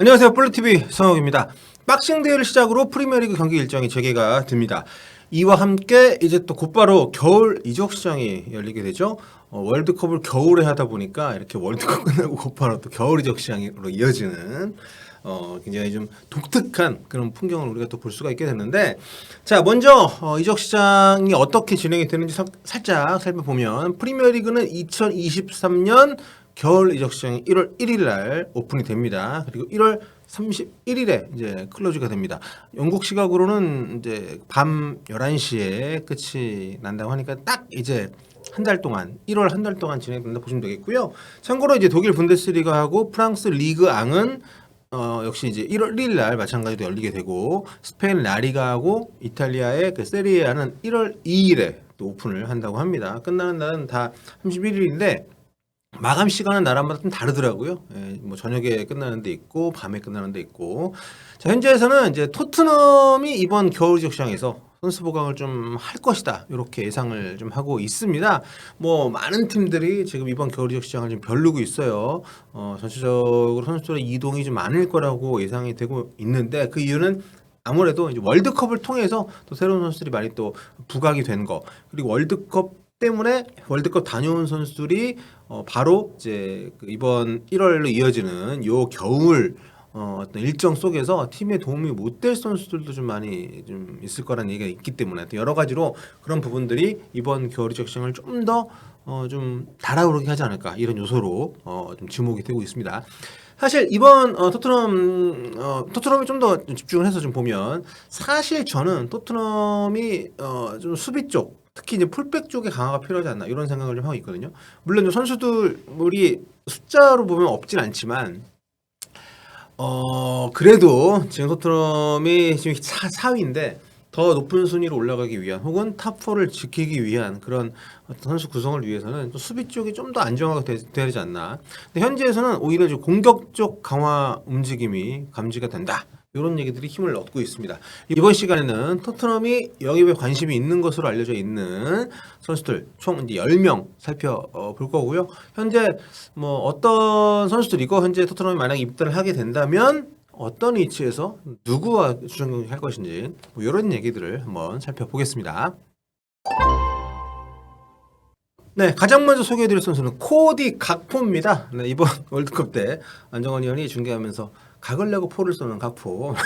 안녕하세요. 볼루TV 성혁입니다. 박싱 대회를 시작으로 프리미어리그 경기 일정이 재개가 됩니다. 이와 함께 이제 또 곧바로 겨울 이적 시장이 열리게 되죠. 월드컵을 겨울에 하다 보니까 이렇게 월드컵 끝나고 곧바로 또 겨울 이적 시장으로 이어지는 굉장히 좀 독특한 그런 풍경을 우리가 또 볼 수가 있게 됐는데, 자 먼저 이적 시장이 어떻게 진행이 되는지 살짝 살펴보면, 프리미어리그는 2023년 겨울 이적 시장이 1월 1일 날 오픈이 됩니다. 그리고 1월 31일에 이제 클로즈가 됩니다. 영국 시각으로는 이제 밤 11시에 끝이 난다고 하니까 딱 이제 한 달 동안, 1월 한 달 동안 진행된다 보시면 되겠고요. 참고로 이제 독일 분데스리가하고 프랑스 리그 앙은 역시 이제 1월 1일 날 마찬가지로 열리게 되고, 스페인 라리가하고 이탈리아의 그 세리에아는 1월 2일에 또 오픈을 한다고 합니다. 끝나는 날은 다 31일인데 마감 시간은 나라마다 좀 다르더라고요. 예, 뭐 저녁에 끝나는 데 있고 밤에 끝나는 데 있고. 자, 현지에서는 이제 토트넘이 이번 겨울 이적 시장에서 선수 보강을 좀 할 것이다, 이렇게 예상을 좀 하고 있습니다. 뭐 많은 팀들이 지금 이번 겨울 이적 시장을 좀 벼르고 있어요. 전체적으로 선수들의 이동이 좀 많을 거라고 예상이 되고 있는데, 그 이유는 아무래도 이제 월드컵을 통해서 또 새로운 선수들이 많이 또 부각이 된 거, 그리고 월드컵 때문에 월드컵 다녀온 선수들이 바로 이제 이번 1월로 이어지는 요 겨울 어떤 일정 속에서 팀에 도움이 못 될 선수들도 좀 많이 좀 있을 거라는 얘기가 있기 때문에, 또 여러 가지로 그런 부분들이 이번 겨울 이적 시장을 좀 더 좀 달아오르게 하지 않을까, 이런 요소로 좀 주목이 되고 있습니다. 사실 이번 토트넘이 좀 더 집중을 해서 좀 보면, 사실 저는 토트넘이 좀 수비 쪽, 특히 이제 풀백 쪽에 강화가 필요하지 않나, 이런 생각을 좀 하고 있거든요. 물론 선수들이 숫자로 보면 없진 않지만, 그래도 지금 토트넘이 지금 4위인데 더 높은 순위로 올라가기 위한, 혹은 탑4를 지키기 위한 그런 어떤 선수 구성을 위해서는 또 수비 쪽이 좀 더 안정화가 되지 않나. 근데 현지에서는 오히려 좀 공격 쪽 강화 움직임이 감지가 된다, 이런 얘기들이 힘을 얻고 있습니다. 이번 시간에는 토트넘이 영입에 관심이 있는 것으로 알려져 있는 선수들 총 이제 10명 살펴볼 거고요. 현재 뭐 어떤 선수들이고, 현재 토트넘이 만약에 입단을 하게 된다면 어떤 위치에서 누구와 주전 경기할 것인지, 뭐 이런 얘기들을 한번 살펴보겠습니다. 네, 가장 먼저 소개해드릴 선수는 코디 각포입니다. 네, 이번 월드컵 때 안정환 의원이 중계하면서 각을 내고 포를 쏘는 각포.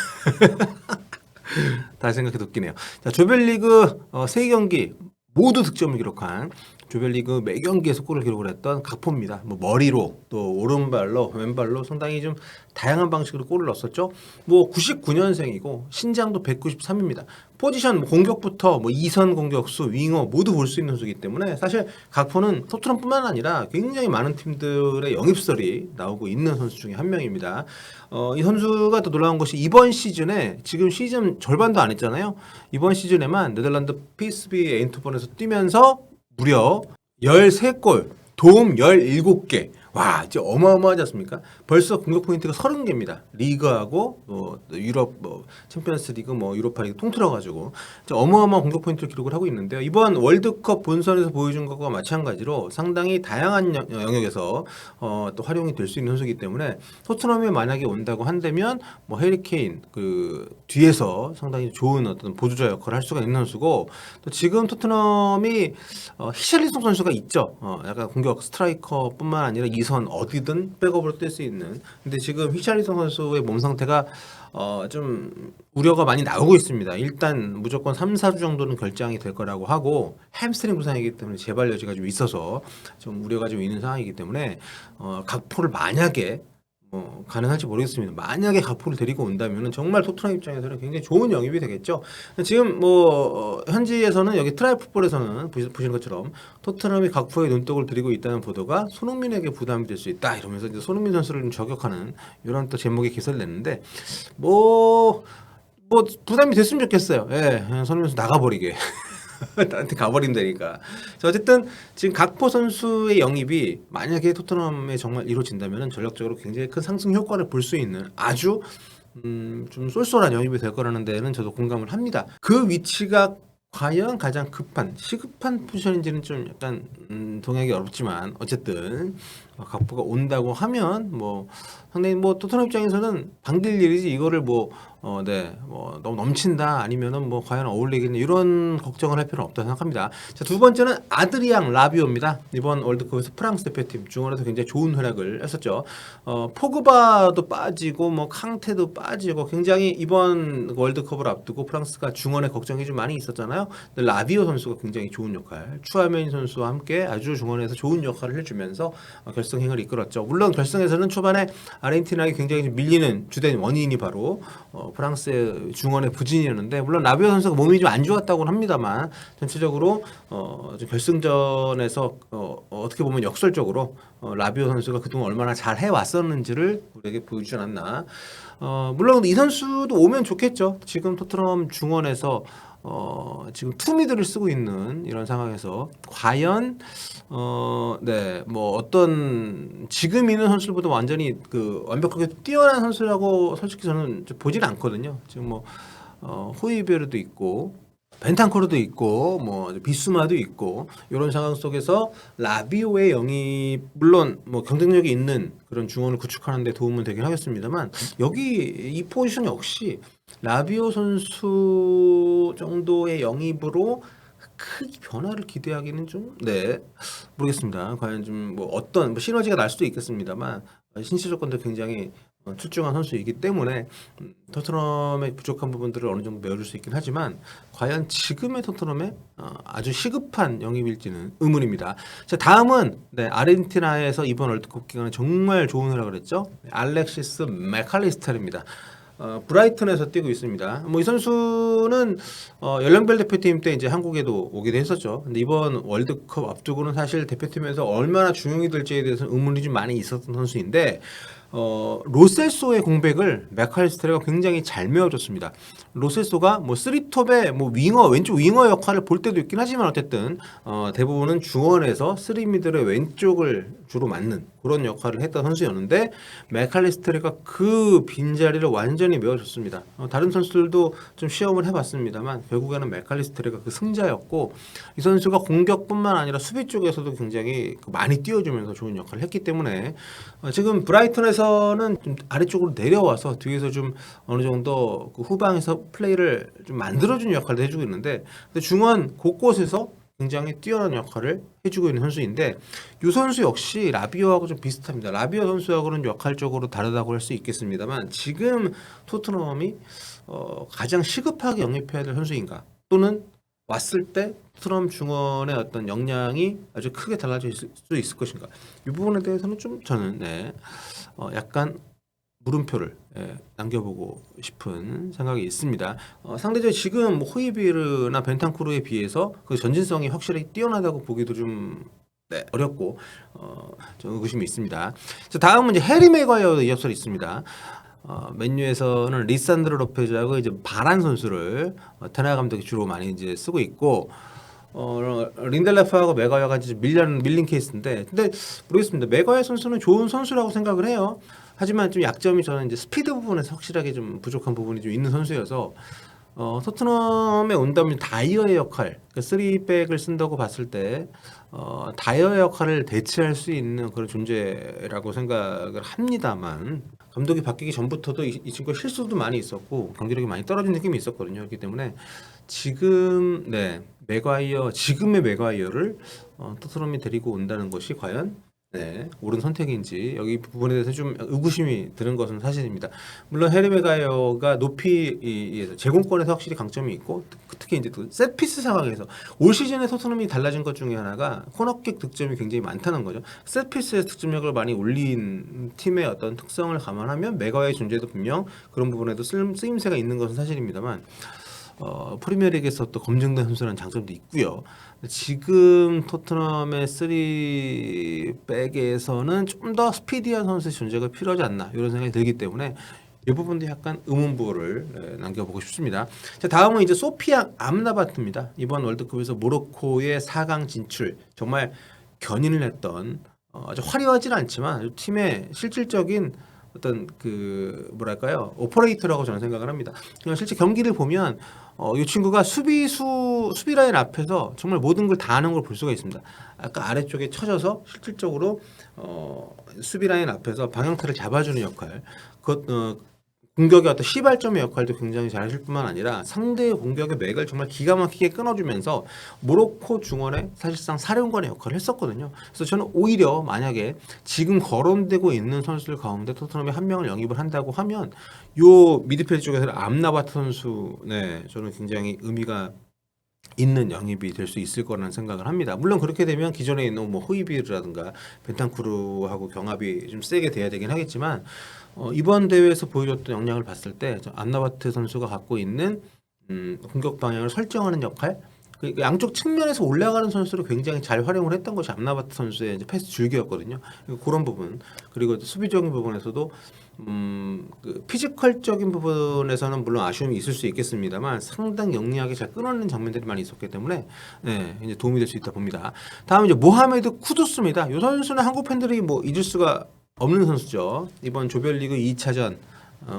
다시 생각해도 웃기네요. 자, 조별리그 3경기 모두 득점을 기록한, 조별리그 매 경기에서 골을 기록을 했던 각포입니다. 뭐 머리로, 또 오른발로, 왼발로 상당히 좀 다양한 방식으로 골을 넣었었죠. 뭐 99년생이고 신장도 193입니다. 포지션 뭐 공격부터 뭐 2선 공격수, 윙어 모두 볼 수 있는 선수이기 때문에, 사실 각포는 토트넘뿐만 아니라 굉장히 많은 팀들의 영입설이 나오고 있는 선수 중에 한 명입니다. 이 선수가 또 놀라운 것이, 이번 시즌에 지금 시즌 절반도 안 했잖아요. 이번 시즌에만 네덜란드 PSV 에인트호벤에서 뛰면서 무려 13골, 도움 17개. 와, 진짜 어마어마하지 않습니까? 벌써 공격 포인트가 30개입니다. 리그하고 유럽 챔피언스 리그, 유로파 리그 통틀어 가지고 어마어마한 공격 포인트를 기록을 하고 있는데요. 이번 월드컵 본선에서 보여준 것과 마찬가지로 상당히 다양한 영역에서 또 활용이 될 수 있는 선수이기 때문에, 토트넘에 만약에 온다고 한다면 뭐 해리 케인 그 뒤에서 상당히 좋은 어떤 보조자 역할을 할 수가 있는 선수고, 또 지금 토트넘이 히샬리송 선수가 있죠. 약간 공격 스트라이커뿐만 아니라 2선 어디든 백업으로 뛸 수 있는. 근데 지금 히샬리송 선수의 몸 상태가 좀 우려가 많이 나오고 있습니다. 일단 무조건 3, 4주 정도는 결장이 될 거라고 하고, 햄스트링 부상이기 때문에 재발 여지가 좀 있어서 좀 우려가 좀 있는 상황이기 때문에, 각포를 만약에 가능할지 모르겠습니다. 만약에 각포를 데리고 온다면 정말 토트넘 입장에서는 굉장히 좋은 영입이 되겠죠. 지금 현지에서는, 여기 트라이풋볼에서는 보시는 것처럼 토트넘이 각포에 눈독을 들이고 있다는 보도가 손흥민에게 부담이 될 수 있다, 이러면서 이제 손흥민 선수를 좀 저격하는 이런 또 제목의 기사를 냈는데, 부담이 됐으면 좋겠어요. 예, 손흥민 선수 나가버리게. 나한테 가버리면 되니까. 자, 어쨌든 지금 각포 선수의 영입이 만약에 토트넘에 정말 이루어진다면 전략적으로 굉장히 큰 상승 효과를 볼 수 있는 아주 좀 쏠쏠한 영입이 될 거라는 데는 저도 공감을 합니다. 그 위치가 과연 가장 시급한 포지션인지는 좀 약간 동의하기 어렵지만, 어쨌든 각부가 온다고 하면 뭐 상당히 뭐 토트넘 입장에서는 반길 일이지 이거를 뭐 너무 넘친다 아니면은 뭐 과연 어울리겠냐 이런 걱정을 할 필요는 없다고 생각합니다. 자, 두 번째는 아드리앙 라비오입니다. 이번 월드컵에서 프랑스 대표팀 중원에서 굉장히 좋은 활약을 했었죠. 포그바도 빠지고 뭐 캉테도 빠지고 굉장히 이번 월드컵을 앞두고 프랑스가 중원에 걱정이 좀 많이 있었잖아요. 근데 라비오 선수가 굉장히 좋은 역할, 추아메니 선수와 함께 아주 중원에서 좋은 역할을 해주면서 결승행을 이끌었죠. 물론 결승에서는 초반에 아르헨티나에게 굉장히 밀리는 주된 원인이 바로 프랑스의 중원의 부진이었는데 물론 라비오 선수가 몸이 좀 안 좋았다고는 합니다만 전체적으로 좀 결승전에서 어떻게 보면 역설적으로 라비오 선수가 그동안 얼마나 잘 해왔었는지를 우리에게 보여주지 않았나. 물론 이 선수도 오면 좋겠죠. 지금 토트넘 중원에서 지금 투미드를 쓰고 있는 이런 상황에서 과연 뭐 어떤 지금 있는 선수들보다 완전히 그 완벽하게 뛰어난 선수라고 솔직히 저는 보지는 않거든요. 지금 뭐 호이베르도 있고 벤탄코르도 있고 뭐 비수마도 있고 이런 상황 속에서 라비오의 영입 물론 뭐 경쟁력이 있는 그런 중원을 구축하는 데 도움은 되긴 하겠습니다만 여기 이 포지션 역시 라비오 선수 정도의 영입으로 크게 변화를 기대하기는 좀 모르겠습니다. 과연 좀 뭐 어떤 뭐 시너지가 날 수도 있겠습니다만 신체 조건도 굉장히 출중한 선수이기 때문에 토트넘의 부족한 부분들을 어느 정도 메워줄 수 있긴 하지만 과연 지금의 토트넘의 아주 시급한 영입일지는 의문입니다. 자, 다음은 아르헨티나에서 이번 월드컵 기간에 정말 좋은 활약을 했죠. 알렉시스 맥칼리스터입니다. 브라이튼에서 뛰고 있습니다. 뭐 이 선수는 연령별 대표팀 때 이제 한국에도 오기도 했었죠. 근데 이번 월드컵 앞두고는 사실 대표팀에서 얼마나 중용이 될지에 대해서 의문이 좀 많이 있었던 선수인데 로셀소의 공백을 맥칼리스테르가 굉장히 잘 메워줬습니다. 로셀소가 뭐 3톱의 뭐 윙어 왼쪽 윙어 역할을 볼 때도 있긴 하지만 어쨌든 대부분은 중원에서 3미들의 왼쪽을 주로 맡는 그런 역할을 했던 선수였는데 맥칼리스테르가 그 빈자리를 완전히 메워줬습니다. 다른 선수들도 좀 시험을 해봤습니다만 결국에는 맥칼리스테르가 그 승자였고 이 선수가 공격뿐만 아니라 수비 쪽에서도 굉장히 많이 띄워주면서 좋은 역할을 했기 때문에 지금 브라이턴에서는 좀 아래쪽으로 내려와서 뒤에서 좀 어느 정도 그 후방에서 플레이를 좀 만들어주는 역할을 해주고 있는데 근데 중원 곳곳에서 굉장히 뛰어난 역할을 해주고 있는 선수인데 이 선수 역시 라비오하고 좀 비슷합니다. 라비오 선수하고는 역할적으로 다르다고 할 수 있겠습니다만 지금 토트넘이 가장 시급하게 영입해야 될 선수인가 또는 왔을 때 토트넘 중원의 어떤 역량이 아주 크게 달라질 수 있을 것인가 이 부분에 대해서는 좀 저는 약간 물음표를 남겨보고 싶은 생각이 있습니다. 상대적으로 지금 뭐 호이비르나 벤탄쿠르에 비해서 그 전진성이 확실히 뛰어나다고 보기도 좀 어렵고 좀 의구심이 있습니다. 자, 다음은 이제 해리 맥과이어 이어설이 있습니다. 맨유에서는 리산드로 로페즈하고 이제 바란 선수를 테나 감독이 주로 많이 이제 쓰고 있고 린델레프하고 맥과이어가 이제 밀린 케이스인데 근데 모르겠습니다. 맥과이어 선수는 좋은 선수라고 생각을 해요. 하지만 좀 약점이 저는 이제 스피드 부분에서 확실하게 좀 부족한 부분이 좀 있는 선수여서 토트넘에 온다면 다이어의 역할, 그러니까 3백을 쓴다고 봤을 때 다이어의 역할을 대체할 수 있는 그런 존재라고 생각을 합니다만 감독이 바뀌기 전부터도 이 친구가 실수도 많이 있었고 경기력이 많이 떨어진 느낌이 있었거든요. 그렇기 때문에 지금 지금의 맥과이어를 토트넘이 데리고 온다는 것이 과연 옳은 선택인지 여기 부분에 대해서 좀 의구심이 드는 것은 사실입니다. 물론 해리 맥과이어가 높이에서 제공권에서 확실히 강점이 있고 특히 이제 또 셋피스 상황에서 올 시즌에 토트넘이 달라진 것 중에 하나가 코너킥 득점이 굉장히 많다는 거죠. 셋피스의 득점력을 많이 올린 팀의 어떤 특성을 감안하면 맥과이어의 존재도 분명 그런 부분에도 쓰임새가 있는 것은 사실입니다만 프리미어리그에서 또 검증된 선수라는 장점도 있고요. 지금 토트넘의 3백에서는 좀 더 스피디한 선수의 존재가 필요하지 않나 이런 생각이 들기 때문에 이 부분도 약간 의문부호를 남겨보고 싶습니다. 자, 다음은 이제 소피아 암라바트입니다. 이번 월드컵에서 모로코의 4강 진출 정말 견인을 했던 아주 화려하지는 않지만 팀의 실질적인 어떤 그 뭐랄까요 오퍼레이터라고 저는 생각을 합니다. 실제 경기를 보면 이 친구가 수비 라인 앞에서 정말 모든 걸 다 하는 걸 볼 수가 있습니다. 아까 아래쪽에 쳐져서 실질적으로 수비 라인 앞에서 방향타를 잡아주는 역할, 공격의 어떤 시발점의 역할도 굉장히 잘하실 뿐만 아니라 상대의 공격의 맥을 정말 기가 막히게 끊어주면서 모로코 중원의 사실상 사령관의 역할을 했었거든요. 그래서 저는 오히려 만약에 지금 거론되고 있는 선수들 가운데 토트넘이 한 명을 영입을 한다고 하면 요 미드필드 쪽에서는 암라바트 선수, 네, 저는 굉장히 의미가 있는 영입이 될 수 있을 거라는 생각을 합니다. 물론 그렇게 되면 기존에 있는 뭐 호이비르라든가 벤탄쿠르하고 경합이 좀 세게 돼야 되긴 하겠지만 이번 대회에서 보여줬던 역량을 봤을 때 안나바트 선수가 갖고 있는 공격 방향을 설정하는 역할, 그 양쪽 측면에서 올라가는 선수를 굉장히 잘 활용을 했던 것이 암라바트 선수의 이제 패스 줄기였거든요. 그런 부분, 그리고 수비적인 부분에서도 그 피지컬적인 부분에서는 물론 아쉬움이 있을 수 있겠습니다만 상당히 영리하게 잘 끊어내는 장면들이 많이 있었기 때문에 네, 이제 도움이 될 수 있다 봅니다. 다음 이제 모하메드 쿠두스입니다. 이 선수는 한국 팬들이 뭐 잊을 수가 없는 선수죠. 이번 조별리그 2차전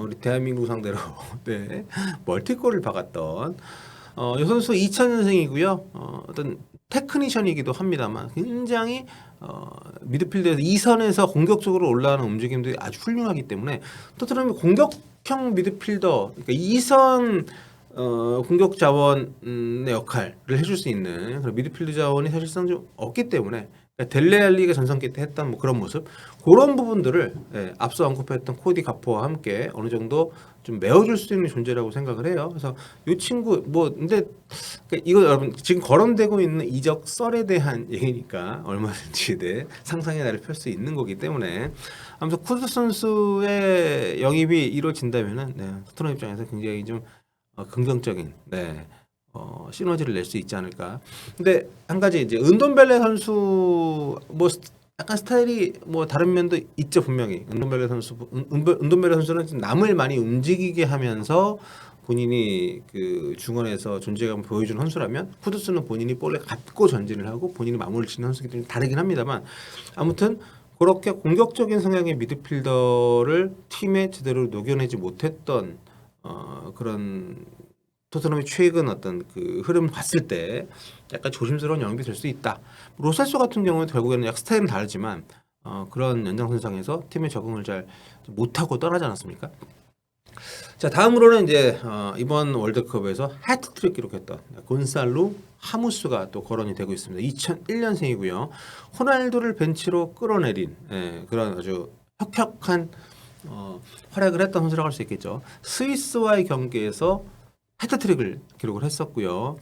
우리 대한민국 상대로 네, 멀티골을 박았던 이 선수 2000년생이고요. 어떤 테크니션이기도 합니다만 굉장히 미드필드에서 2선에서 공격적으로 올라가는 움직임들이 아주 훌륭하기 때문에 토트넘이 공격형 미드필더, 그러니까 2선 공격 자원의 역할을 해줄 수 있는 그런 미드필드 자원이 사실상 좀 없기 때문에, 그러니까 델레알리가 전성기 때 했던 뭐 그런 모습, 그런 부분들을 앞서 언급했던 코디 가포와 함께 어느 정도 좀 메워줄 수 있는 존재라고 생각을 해요. 그래서 이 친구 뭐 근데 그러니까 이거 여러분 지금 거론되고 있는 이적 썰에 대한 얘기니까 얼마든지 상상의 날을 펼 수 있는 거기 때문에 아무튼 쿠드 선수의 영입이 이루어진다면은 토트넘 입장에서 굉장히 좀 긍정적인 시너지를 낼 수 있지 않을까. 근데 한 가지 이제 은돈벨레 선수 뭐 약간 스타일이 뭐 다른 면도 있죠 분명히. 은돈벨레 선수는 좀 남을 많이 움직이게 하면서 본인이 그 중원에서 존재감을 보여주는 선수라면 쿠두스는 본인이 볼을 갖고 전진을 하고 본인이 마무리를 치는 선수이기 때문에 다르긴 합니다만 아무튼 그렇게 공격적인 성향의 미드필더를 팀에 제대로 녹여내지 못했던 그런 토트넘의 최근 어떤 그 흐름을 봤을 때 약간 조심스러운 영입이 될 수 있다. 로셀소 같은 경우는 결국에는 약 스타일은 다르지만 그런 연장선상에서 팀에 적응을 잘 못하고 떠나지 않았습니까? 자, 다음으로는 이제 이번 월드컵에서 해트트릭 기록했던 곤살로 하무스가 또 거론이 되고 있습니다. 2001년생이고요. 호날두를 벤치로 끌어내린 그런 아주 혁혁한 활약을 했던 선수라고 할 수 있겠죠. 스위스와의 경기에서 해트트릭을 기록을 했었고요.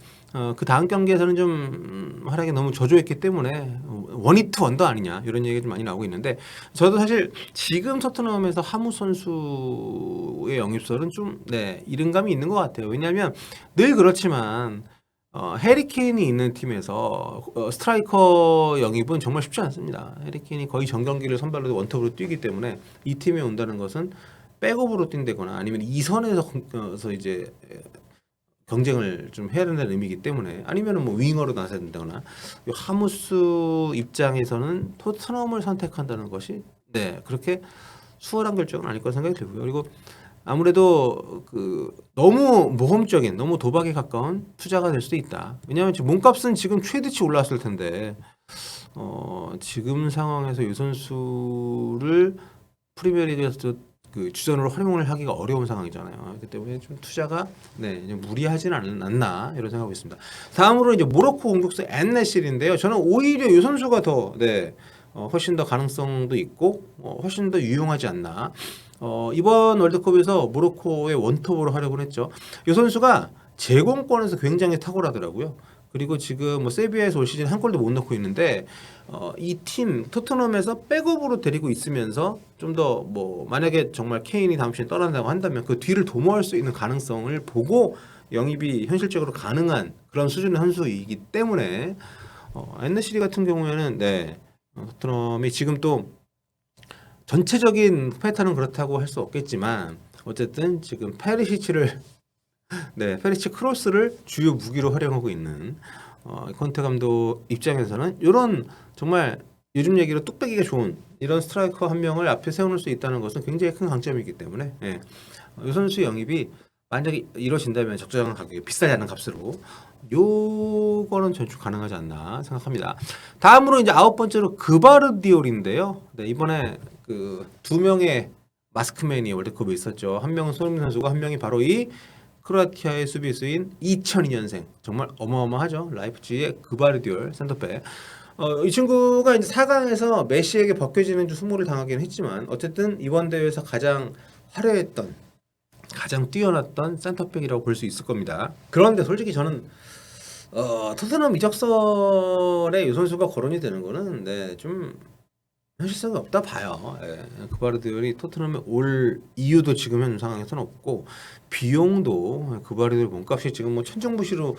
그 다음 경기에서는 좀 활약이 너무 저조했기 때문에 원히트 원더 아니냐 이런 얘기가 좀 많이 나오고 있는데 저도 사실 지금 토트넘에서 하무 선수의 영입설은 좀 이른감이 있는 것 같아요. 왜냐하면 늘 그렇지만 해리 케인이 있는 팀에서 스트라이커 영입은 정말 쉽지 않습니다. 해리 케인이 거의 전 경기를 선발로 원톱으로 뛰기 때문에 이 팀에 온다는 것은 백업으로 뛴다거나 아니면 2선에서 이제 경쟁을 좀 해야 된다는 의미이기 때문에 아니면은 뭐 윙어로 나서야 된다거나 하무스 입장에서는 토트넘을 선택한다는 것이 그렇게 수월한 결정은 아닐 거라 생각이 들고요. 그리고 아무래도 그 너무 모험적인, 너무 도박에 가까운 투자가 될 수도 있다. 왜냐하면 지금 몸값은 지금 최대치 올랐을 텐데 지금 상황에서 이 선수를 프리미어리그에서 그 주전으로 활용을 하기가 어려운 상황이잖아요. 그렇기 때문에 좀 투자가 무리하진 않나 이런 생각하고 있습니다. 다음으로 이제 모로코 공격수 엔네실인데요. 저는 오히려 이 선수가 더 훨씬 더 가능성도 있고 훨씬 더 유용하지 않나. 이번 월드컵에서 모로코의 원톱으로 활약을 했죠. 이 선수가 제공권에서 굉장히 탁월하더라고요. 그리고 지금 뭐 세비야에서 올 시즌 한 골도 못 넣고 있는데 이 팀 토트넘에서 백업으로 데리고 있으면서 좀 더 뭐 만약에 정말 케인이 다음 시즌 떠난다고 한다면 그 뒤를 도모할 수 있는 가능성을 보고 영입이 현실적으로 가능한 그런 수준의 선수이기 때문에 엔네시리 같은 경우에는 토트넘이 지금 또 전체적인 패턴은 그렇다고 할 수 없겠지만 어쨌든 지금 페리시치 크로스를 주요 무기로 활용하고 있는 콘테 감독 입장에서는 이런 정말 요즘 얘기로 뚝배기가 좋은 이런 스트라이커 한 명을 앞에 세워놓을 수 있다는 것은 굉장히 큰 강점이기 때문에 이 선수 영입이 만약에 이러신다면 적정한 가격에 비싸지 않은 값으로 요거는 전축 가능하지 않나 생각합니다. 다음으로 이제 9번째로 그바르디올인데요. 네, 이번에 그 두 명의 마스크맨이 월드컵에 있었죠. 한 명은 손흥민 선수고 한 명이 바로 이 크로아티아의 수비수인 2002년생 정말 어마어마하죠. 라이프치히의 그바르디올 센터백. 이 친구가 이제 4강에서 메시에게 벗겨지는 주 수모를 당하긴 했지만 어쨌든 이번 대회에서 가장 화려했던 가장 뛰어났던 센터백이라고 볼 수 있을 겁니다. 그런데 솔직히 저는 토트넘 이적설에 이 선수가 거론이 되는 거는 네, 좀 현실성이 없다 봐요. 예. 그바르디올이 토트넘에 올 이유도 지금 현 상황에서는 없고 비용도 그바르디올 몸값이 지금 뭐 천정부지로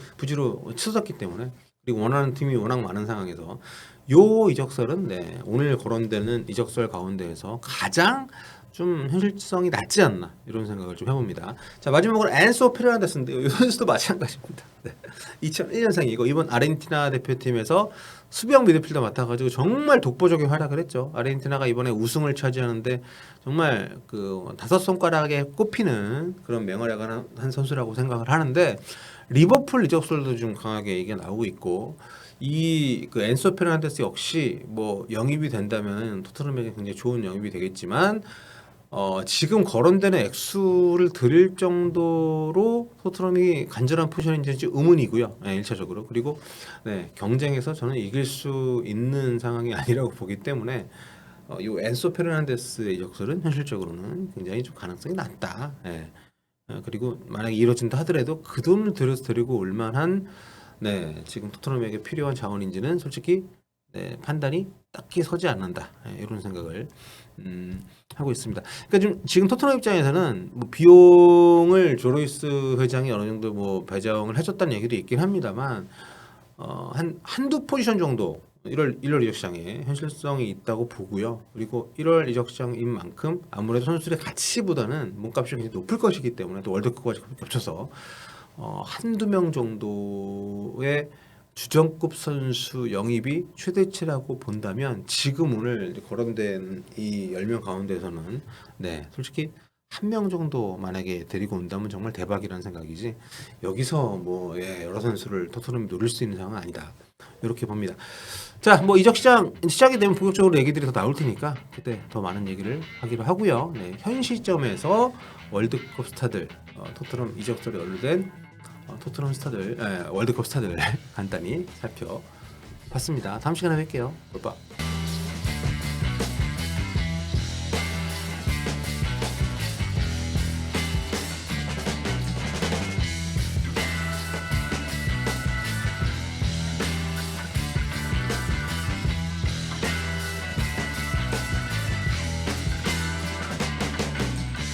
치솟았기 때문에 그리고 원하는 팀이 워낙 많은 상황에서 요 이적설은 네, 오늘 거론되는 이적설 가운데에서 가장 좀 현실성이 낮지 않나 이런 생각을 좀 해봅니다. 자 마지막으로 앤소 페르난데스인데요. 이 선수도 마찬가지입니다. 네. 2001년생이고 이번 아르헨티나 대표팀에서 수비형 미드필더 맡아가지고 정말 독보적인 활약을 했죠. 아르헨티나가 이번에 우승을 차지하는데 정말 그 5손가락에 꼽히는 그런 맹활약을 한 선수라고 생각을 하는데 리버풀 이적설도 좀 강하게 얘기가 나오고 있고 이 그 앤소 페르난데스 역시 뭐 영입이 된다면 토트넘에게 굉장히 좋은 영입이 되겠지만 지금 거론되는 액수를 드릴 정도로 토트넘이 간절한 포지션인지 의문이고요. 네, 1차적으로. 그리고 네, 경쟁에서 저는 이길 수 있는 상황이 아니라고 보기 때문에 이 앤소 페르난데스의 이적설은 현실적으로는 굉장히 좀 가능성이 낮다. 네. 그리고 만약에 이루어진다 하더라도 그 돈을 들여서 데리고 올 만한 네, 지금 토트넘에게 필요한 자원인지는 솔직히 네, 판단이 딱히 서지 않는다. 네, 이런 생각을 하고 있습니다. 그러니까 지금 토트넘 입장에서는 뭐 비용을 조로이스 회장이 어느 정도 뭐 배정을 해줬다는 얘기도 있긴 합니다만 한두 포지션 정도 1월 이적 시장에 현실성이 있다고 보고요. 그리고 1월 이적 시장인 만큼 아무래도 선수들의 가치보다는 몸값이 굉장히 높을 것이기 때문에 또 월드컵까지 겹쳐서 한두 명 정도의 주전급 선수 영입이 최대치라고 본다면 지금 오늘 거론된 이 10명 가운데서는 네 솔직히 한 명 정도 만약에 데리고 온다면 정말 대박이라는 생각이지 여기서 뭐 여러 선수를 토트넘이 노릴 수 있는 상황은 아니다 이렇게 봅니다. 자 뭐 이적 시작이 되면 본격적으로 얘기들이 더 나올 테니까 그때 더 많은 얘기를 하기로 하고요. 네, 현 시점에서 월드컵 스타들 토트넘 이적설에 연루된 토트넘 스타들 월드컵 스타들 간단히 살펴봤습니다. 다음 시간에 뵐게요. 빠빠.